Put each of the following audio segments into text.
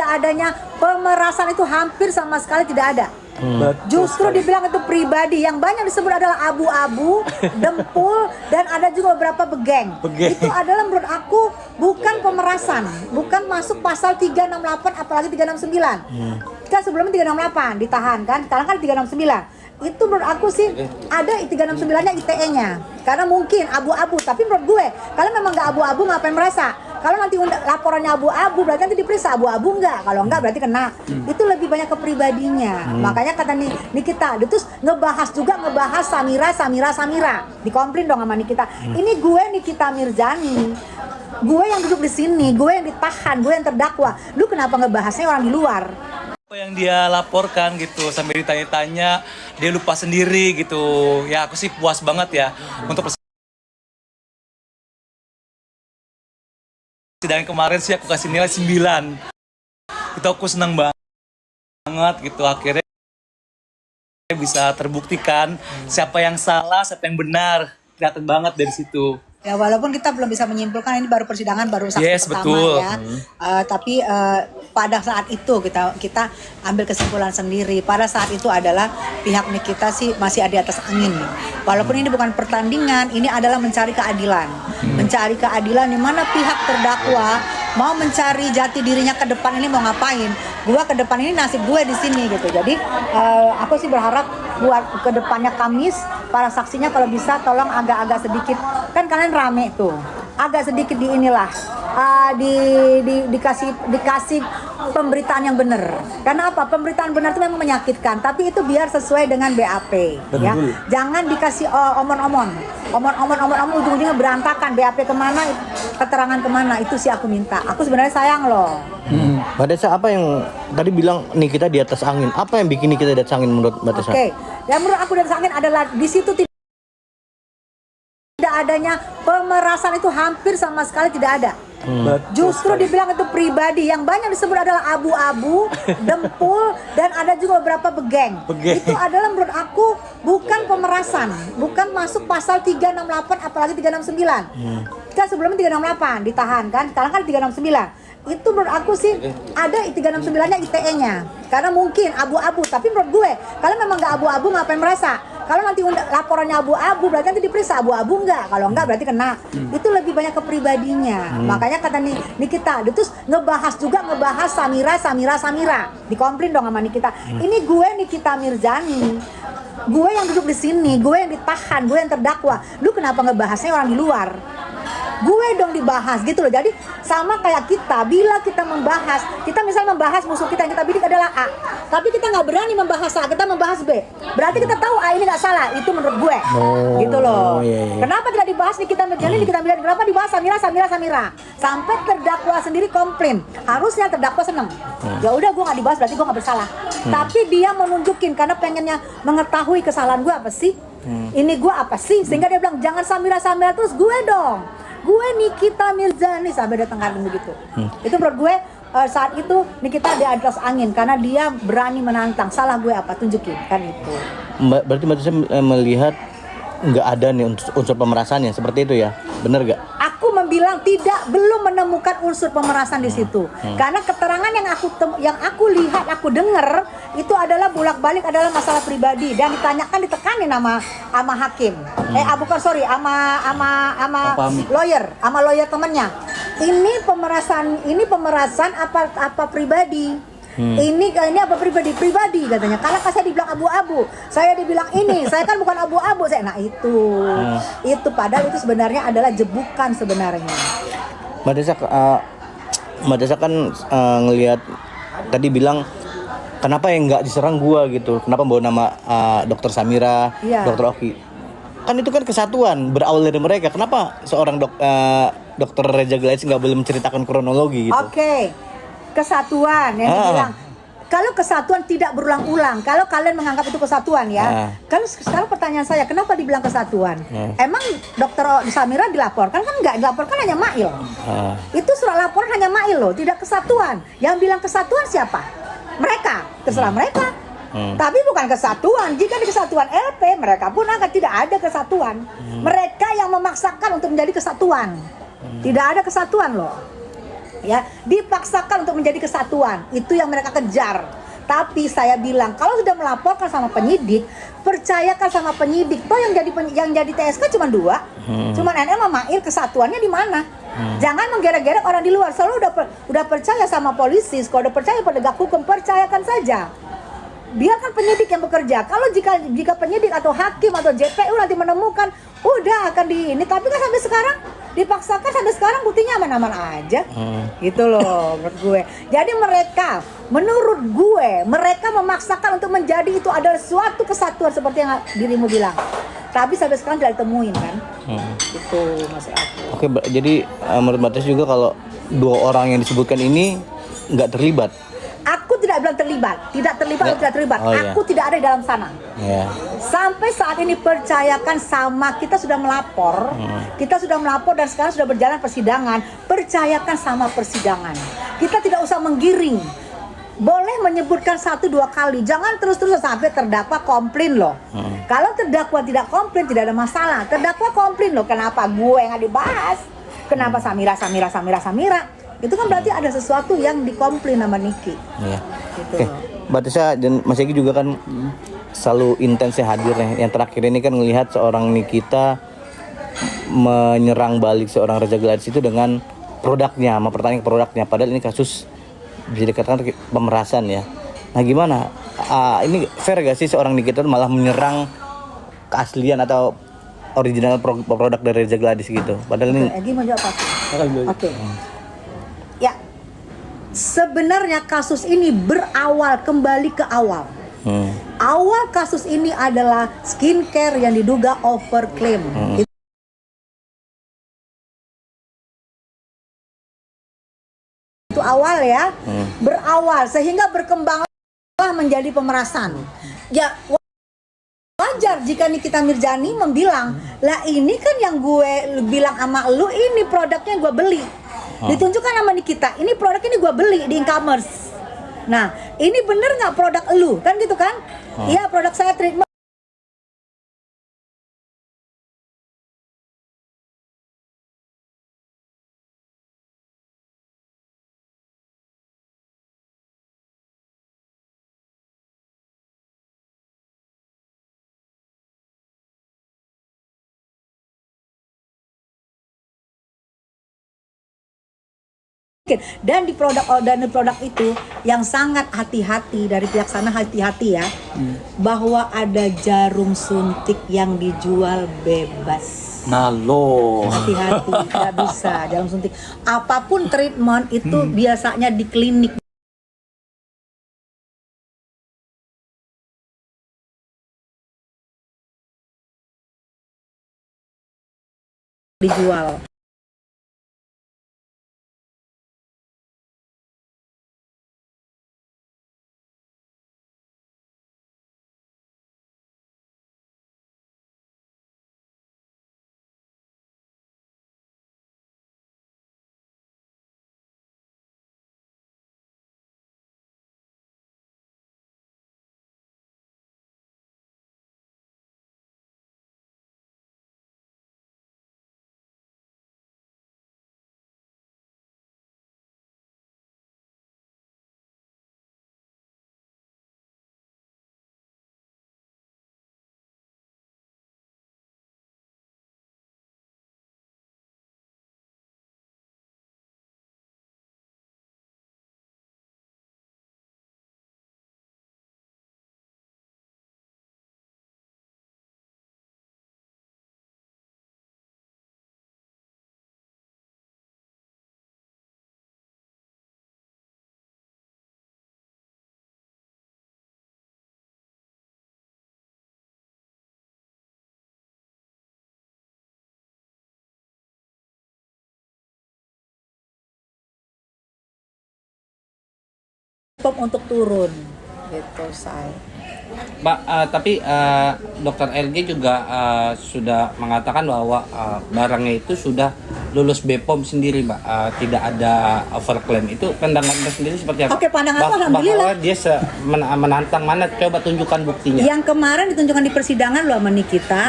tidak adanya pemerasan itu hampir sama sekali tidak ada. Justru dibilang itu pribadi, yang banyak disebut adalah abu-abu, dempul, dan ada juga beberapa begeng. Itu adalah menurut aku bukan pemerasan, bukan masuk pasal 368 apalagi 369. Kan sebelumnya 368 ditahan kan, sekarang kan 369. Itu menurut aku sih ada 369-nya ITE-nya. Karena mungkin abu-abu, tapi menurut gue kalau memang nggak abu-abu ngapain merasa? Kalau nanti laporannya abu-abu berarti nanti diperiksa abu-abu enggak. Kalau enggak berarti kena. Itu lebih banyak ke pribadinya. Makanya kata Nikita, terus ngebahas Samira. Dikomplain dong sama Nikita. Ini gue Nikita Mirzani. Gue yang duduk di sini, gue yang ditahan, gue yang terdakwa. Lu kenapa ngebahasnya orang di luar? Apa yang dia laporkan gitu sampai ditanya-tanya dia lupa sendiri gitu. Ya aku sih puas banget ya untuk persidangan kemarin sih aku kasih nilai 9. Itu aku senang banget gitu, akhirnya bisa terbuktikan siapa yang salah, siapa yang benar. Kelihatan banget dari situ. Ya walaupun kita belum bisa menyimpulkan, ini baru persidangan, baru saksi pertama betul. Ya. Tapi pada saat itu kita ambil kesimpulan sendiri. Pada saat itu adalah pihak Nikita sih masih ada di atas angin. Walaupun ini bukan pertandingan, ini adalah mencari keadilan. Mencari keadilan di mana pihak terdakwa mau mencari jati dirinya ke depan ini mau ngapain. Gua ke depan ini nasib gue di sini gitu. Jadi aku sih berharap buat ke depannya Kamis para saksinya kalau bisa tolong agak-agak sedikit, kan kalian rame tuh, agak sedikit di inilah dikasih pemberitaan yang benar. Karena apa? Pemberitaan benar itu memang menyakitkan, tapi itu biar sesuai dengan BAP. Ya. Jangan dikasih omon-omon ujung-ujungnya berantakan. BAP kemana, keterangan kemana, itu sih aku minta. Aku sebenarnya sayang loh. Mbak Desa, apa yang tadi bilang nih kita di atas angin? Apa yang bikin kita di atas angin menurut Mbak Desa? Oke, yang menurut aku di atas angin adalah di situ tidak adanya pemerasan itu hampir sama sekali tidak ada. Justru dibilang itu pribadi, yang banyak disebut adalah abu-abu, dempul, dan ada juga beberapa begeng. Itu adalah menurut aku bukan pemerasan, bukan masuk pasal 368 apalagi 369. Kan sebelumnya 368 ditahan kan, sekarang kan 369. Itu menurut aku sih ada 369-nya ITE-nya. Karena mungkin abu-abu, tapi menurut gue kalau memang nggak abu-abu ngapain merasa? Kalau nanti laporannya abu-abu berarti nanti diperiksa abu-abu enggak. Kalau enggak berarti kena. Itu lebih banyak ke pribadinya. Makanya kata Nikita, terus ngebahas Samira. Dikomplain dong sama Nikita. Ini gue Nikita Mirzani. Gue yang duduk di sini, gue yang ditahan, gue yang terdakwa. Lu kenapa ngebahasnya orang di luar? Gue dong dibahas gitu loh. Jadi sama kayak kita, bila kita membahas, kita misalnya membahas musuh kita yang kita bidik adalah A, tapi kita nggak berani membahas A, kita membahas B, berarti kita tahu A ini nggak salah. Itu menurut gue gitu loh. Kenapa tidak dibahas nih kita Mirzani, kita bilang kenapa dibahas Samira sampai terdakwa sendiri komplain. Harusnya terdakwa seneng, ya udah gue nggak dibahas berarti gue nggak bersalah. Tapi dia menunjukin karena pengennya mengetahui kesalahan gue apa sih, ini gue apa sih, sehingga dia bilang jangan Samira terus gue dong. Gue Nikita Mirzani sampai datang kali begitu. Itu menurut gue saat itu Nikita di atas angin karena dia berani menantang. Salah gue apa? Tunjukin kan itu. Berarti Mbak Desa melihat nggak ada nih unsur pemerasannya seperti itu ya? Bener nggak? Aku bilang belum menemukan unsur pemerasan di situ. Karena keterangan yang aku lihat, aku dengar itu adalah bolak-balik adalah masalah pribadi dan ditekanin sama hakim. Sama lawyer temennya. Ini pemerasan apa pribadi? Ini apa pribadi katanya. Kalau saya dibilang abu-abu, saya dibilang ini, saya kan bukan abu-abu, nah itu padahal itu sebenarnya adalah jebukan sebenarnya. Mbak Desa kan ngelihat tadi bilang kenapa yang nggak diserang gua gitu, kenapa bawa nama Dokter Samira, Dokter Oki, kan itu kan kesatuan berawal dari mereka. Kenapa seorang Dokter Reza Glais nggak boleh menceritakan kronologi gitu? Oke. Kesatuan yang dibilang. Kalau kesatuan tidak berulang-ulang, kalau kalian menganggap itu kesatuan ya. Kalau sekarang pertanyaan saya, kenapa dibilang kesatuan? Emang Dokter Samira dilaporkan kan nggak dilaporkan hanya Mail. Itu surat laporan hanya Mail loh, tidak kesatuan. Yang bilang kesatuan siapa? Mereka, terserah mereka. Tapi bukan kesatuan. Jika di kesatuan LP, mereka pun akan tidak ada kesatuan. Mereka yang memaksakan untuk menjadi kesatuan. Tidak ada kesatuan loh. ya, dipaksakan untuk menjadi kesatuan. Itu yang mereka kejar. Tapi saya bilang, kalau sudah melaporkan sama penyidik, percayakan sama penyidik. Toh yang jadi TSK cuma 2, cuma NM sama Mail, kesatuannya di mana? Jangan menggeret-geret orang di luar. Selalu udah percaya sama polisi, kalau udah percaya penegak hukum, percayakan saja. Biarkan penyidik yang bekerja. Kalau jika penyidik atau hakim atau JPU nanti menemukan, udah akan di ini. Tapi kan sampai sekarang dipaksakan, sampai sekarang buktinya aman-aman aja. Gitu loh menurut gue. Jadi menurut gue mereka memaksakan untuk menjadi itu adalah suatu kesatuan seperti yang dirimu bilang. Tapi sampai sekarang tidak ditemuin kan. Itu maksud aku. Oke, jadi menurut Batas juga kalau 2 orang yang disebutkan ini nggak terlibat. Aku tidak bilang terlibat, tidak terlibat atau tidak terlibat. Oh, iya. Aku tidak ada di dalam sana. Ya. Sampai saat ini percayakan sama kita sudah melapor, kita sudah melapor dan sekarang sudah berjalan persidangan. Percayakan sama persidangan. Kita tidak usah menggiring. Boleh menyebutkan 1-2 kali, jangan terus-terusan sampai terdakwa komplain loh. Kalau terdakwa tidak komplain tidak ada masalah. Terdakwa komplain loh, kenapa gue yang dibahas? Kenapa Samira? Itu kan berarti ada sesuatu yang dikomplain sama Niki. Iya. Gitu. Oke, Mbak Tessa dan Mas Egi juga kan selalu intensnya hadir nih. Yang terakhir ini kan melihat seorang Nikita menyerang balik seorang Reza Gladys itu dengan produknya, mempertandingkan produknya. Padahal ini kasus bisa dikatakan pemerasan ya. Nah gimana? Ini fair gak sih seorang Nikita malah menyerang keaslian atau original produk dari Reza Gladys gitu? Padahal ini. Egi mau jawab apa? Oke. Ya, sebenarnya kasus ini berawal kembali ke awal. Awal kasus ini adalah skincare yang diduga overclaim. Itu awal ya, berawal sehingga berkembanglah menjadi pemerasan. Ya wajar jika Nikita Mirzani membilang, lah ini kan yang gue bilang sama lu ini produknya gue beli. Ditunjukkan sama Nikita, ini produk ini gue beli di e-commerce. Nah, ini bener nggak produk lu? Kan gitu kan? Iya, produk saya treatment. Dan di produk itu yang sangat hati-hati dari pihak sana, hati-hati ya, bahwa ada jarum suntik yang dijual bebas. Nalo. Hati-hati, tidak bisa jarum suntik. Apapun treatment itu biasanya di klinik dijual. Untuk turun gitu, say. Pak, tapi Dokter LG juga sudah mengatakan bahwa barangnya itu sudah lulus BPOM sendiri, Pak. Tidak ada overclaim. Itu pandangan Anda sendiri seperti apa? Oke, pandangan aku alhamdulillah. Bahwa dia menantang mana? Coba tunjukkan buktinya. Yang kemarin ditunjukkan di persidangan loh sama Nikita.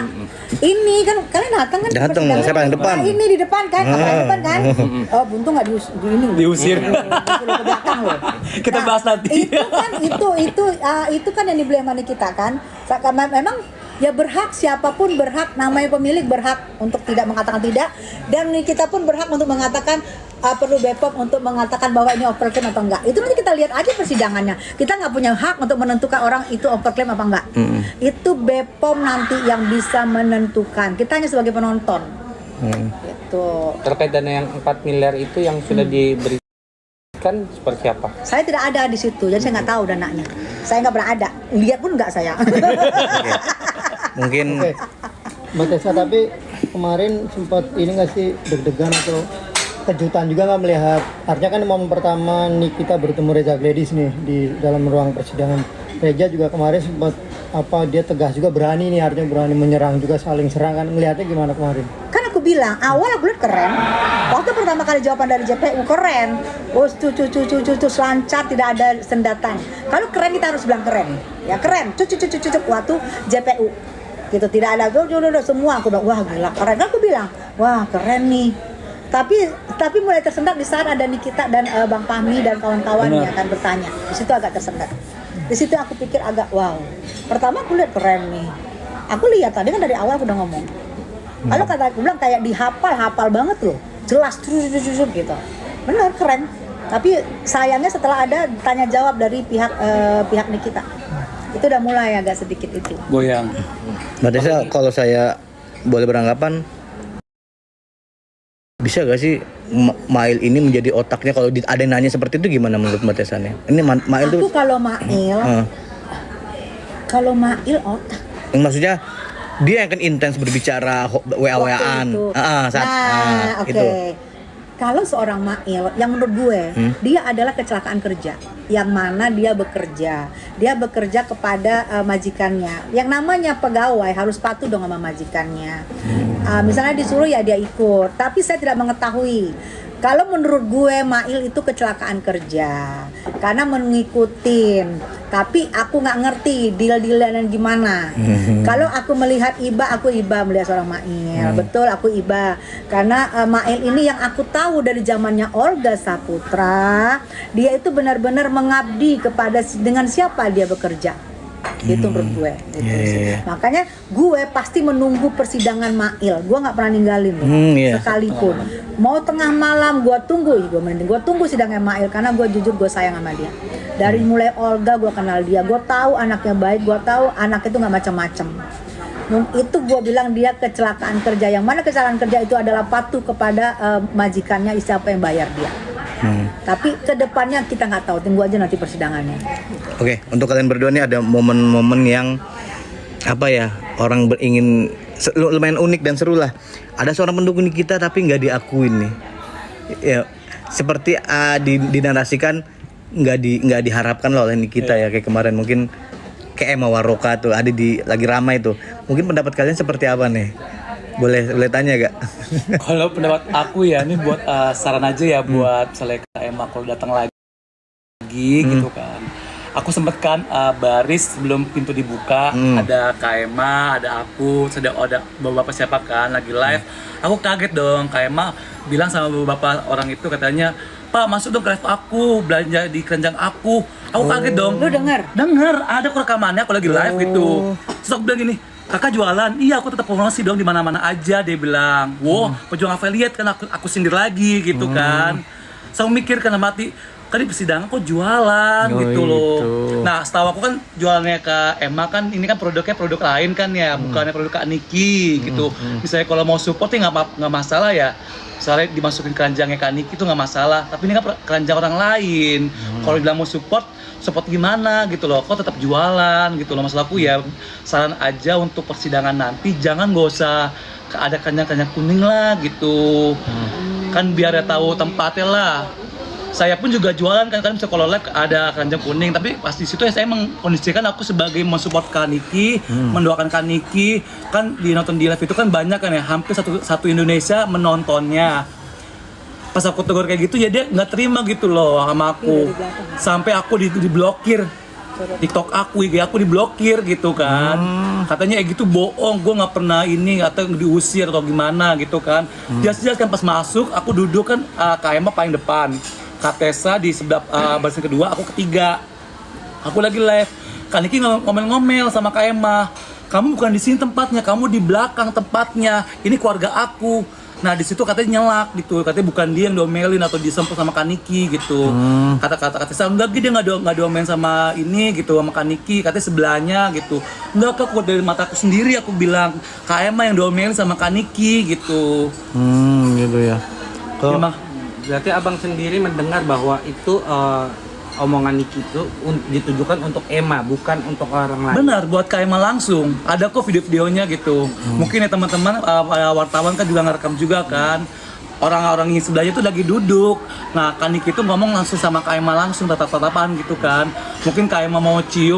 Ini kan kalian datang kan di Datang, persidangan. siapa yang depan? Nah, ini di depan kan, kamera di depan kan. Oh, buntung nggak Diusir. Diusir ke belakang loh. Kita bahas nanti. Itu kan yang dibeli sama Nikita kan. Memang ya berhak, siapapun berhak, namanya pemilik berhak untuk tidak mengatakan tidak, dan kita pun berhak untuk mengatakan perlu BPOM untuk mengatakan bahwa ini overclaim atau enggak. Itu nanti kita lihat aja persidangannya. Kita nggak punya hak untuk menentukan orang itu overclaim apa enggak. Itu BPOM nanti yang bisa menentukan. Kita hanya sebagai penonton. Gitu. Terkait dana yang 4 miliar itu yang sudah diberikan seperti apa? Saya tidak ada di situ, jadi saya nggak tahu dananya. Saya nggak pernah ada. Lihat pun nggak saya. Mungkin Oke. Mbak Tessa, tapi kemarin sempat ini nggak sih deg-degan atau kejutan juga nggak melihat, artinya kan momen pertama nih kita bertemu Reza Gladys nih di dalam ruang persidangan. Reza juga kemarin sempat dia tegas juga, berani nih, artinya berani menyerang juga, saling serang kan, melihatnya gimana kemarin? Kan aku bilang awal aku lihat keren. Waktu pertama kali jawaban dari JPU keren. Oh, cucu lancar, tidak ada sendatan. Kalau keren kita harus bilang keren. Ya keren. Cucu waktu JPU. Gitu, tidak ada semua aku udah wah gila keren. Kan aku bilang, wah keren nih. Tapi mulai tersendat di saat ada Nikita dan Bang Fahmi dan kawan-kawannya kan bertanya. Di situ agak tersendat. Di situ aku pikir agak wow. Pertama aku lihat keren nih. Aku lihat tadi kan dari awal aku udah ngomong. Kalau kata aku bilang kayak dihafal banget loh. Jelas gitu. Benar keren. Tapi sayangnya setelah ada tanya jawab dari pihak Nikita. Itu udah mulai agak sedikit itu. Goyang. Mbak Tessa, kalau saya boleh beranggapan, bisa gak sih Mail ini menjadi otaknya? Kalau ada yang nanya seperti itu gimana menurut Mbak Tessa nih? Ini Mail tuh Aku kalau Mail otak. maksudnya dia yang kan intens berbicara WA-WAan Oke. itu. Kalau seorang Mail, yang menurut gue, dia adalah kecelakaan kerja. Yang mana dia bekerja kepada majikannya. Yang namanya pegawai harus patuh dong sama majikannya. Misalnya disuruh ya dia ikut. Tapi saya tidak mengetahui. Kalau menurut gue Mail itu kecelakaan kerja karena mengikutin, tapi aku nggak ngerti deal-dealan gimana. Kalau aku melihat aku iba melihat seorang Mail, betul aku iba karena Mail ini yang aku tahu dari zamannya Olga Saputra, dia itu benar-benar mengabdi kepada dengan siapa dia bekerja. Gitu menurut gue gitu sih. Makanya gue pasti menunggu persidangan Mail. Gue nggak pernah ninggalin loh, sekalipun mau tengah malam gue tunggu sidangnya Mail karena gue jujur gue sayang sama dia. Dari mulai Olga gue kenal dia, gue tahu anaknya baik, gue tahu anak itu nggak macam-macam. Itu gue bilang dia kecelakaan kerja. Yang mana kecelakaan kerja itu adalah patuh kepada majikannya, siapa yang bayar dia. Tapi kedepannya kita nggak tahu, tunggu aja nanti persidangannya. Oke, untuk kalian berdua nih ada momen-momen yang orang ingin lumayan unik dan seru lah. Ada seorang pendukung kita tapi nggak diakuin nih. Ya, seperti dinarasikan nggak diharapkan loh oleh kita ya, kayak kemarin mungkin kayak Emma Waroka tuh ada lagi ramai tuh. Mungkin pendapat kalian seperti apa nih? Boleh tanya gak? Kalau pendapat aku ya, ini buat saran aja ya buat misalnya Kak Emma kalau datang lagi gitu kan. Aku sempet kan baris sebelum pintu dibuka, ada Kak Emma, ada aku, ada beberapa siapa kan lagi live. Aku kaget dong, Kak Emma bilang sama beberapa orang itu katanya, "Pak, masuk dong ke live aku, belanja di keranjang aku." Aku kaget dong. Lu denger? Denger, ada kok rekamannya aku lagi live gitu. Terus aku bilang gini, "Kakak jualan?" "Iya, aku tetap promosi dong di mana-mana aja," dia bilang. "Wow, pejuang affiliate kan aku sindir lagi gitu kan." Saya mikir karena mati, kan di persidangan kok jualan gitu loh. Nah, setahu aku kan jualannya Kak Emma kan ini kan produknya produk lain kan ya, bukannya produk Kak Niki gitu. Misalnya kalau mau support ya nggak masalah ya. Misalnya dimasukin keranjangnya Kak Niki itu nggak masalah. Tapi ini kan keranjang orang lain. Kalau bilang mau support gimana gitu loh, kok tetap jualan gitu loh. Masalahku ya saran aja untuk persidangan nanti jangan gak usah ada keranjang kuning lah gitu. Kan biar dia tahu tempatnya lah. saya pun juga jualan kan sekolah lab ada keranjang kuning, tapi pas di situ ya saya mengkondisikan aku sebagai mensupport Kaniki, mendoakan Kaniki. Kan di nonton di live itu kan banyak kan ya, hampir satu Indonesia menontonnya. Pas aku tegur kayak gitu ya dia nggak terima gitu loh sama aku, sampai aku diblokir TikTok aku, IG aku diblokir gitu kan. Katanya gitu bohong, gue nggak pernah ini, atau diusir atau gimana gitu kan. Jelas-jelas kan pas masuk aku duduk kan, KMA paling depan, Katesa di sebelah barisan kedua, aku ketiga. Aku lagi live, Kaniki ngomel-ngomel sama KMA, kamu bukan di sini tempatnya, kamu di belakang tempatnya, ini keluarga aku. Nah di situ katanya nyelak gitu, katanya bukan dia yang diomelin atau disempur sama Kaniki gitu. Kata saya enggak, dia nggak diomelin sama ini gitu, sama Kaniki, katanya sebelahnya gitu. Enggak, kok dari mataku sendiri aku bilang KMA yang diomelin sama Kaniki gitu. Gitu ya. Kalau Memang Berarti abang sendiri mendengar bahwa itu omongan Niki itu ditujukan untuk Emma, bukan untuk orang lain. benar, buat KMA langsung. Ada kok video-videonya gitu. Mungkin ya teman-teman wartawan kan juga ngerekam juga kan. Orang-orang yang sebelahnya tuh lagi duduk. Nah, Kaniki itu ngomong langsung sama KMA langsung, tatap-tatapan gitu kan. Mungkin KMA mau cium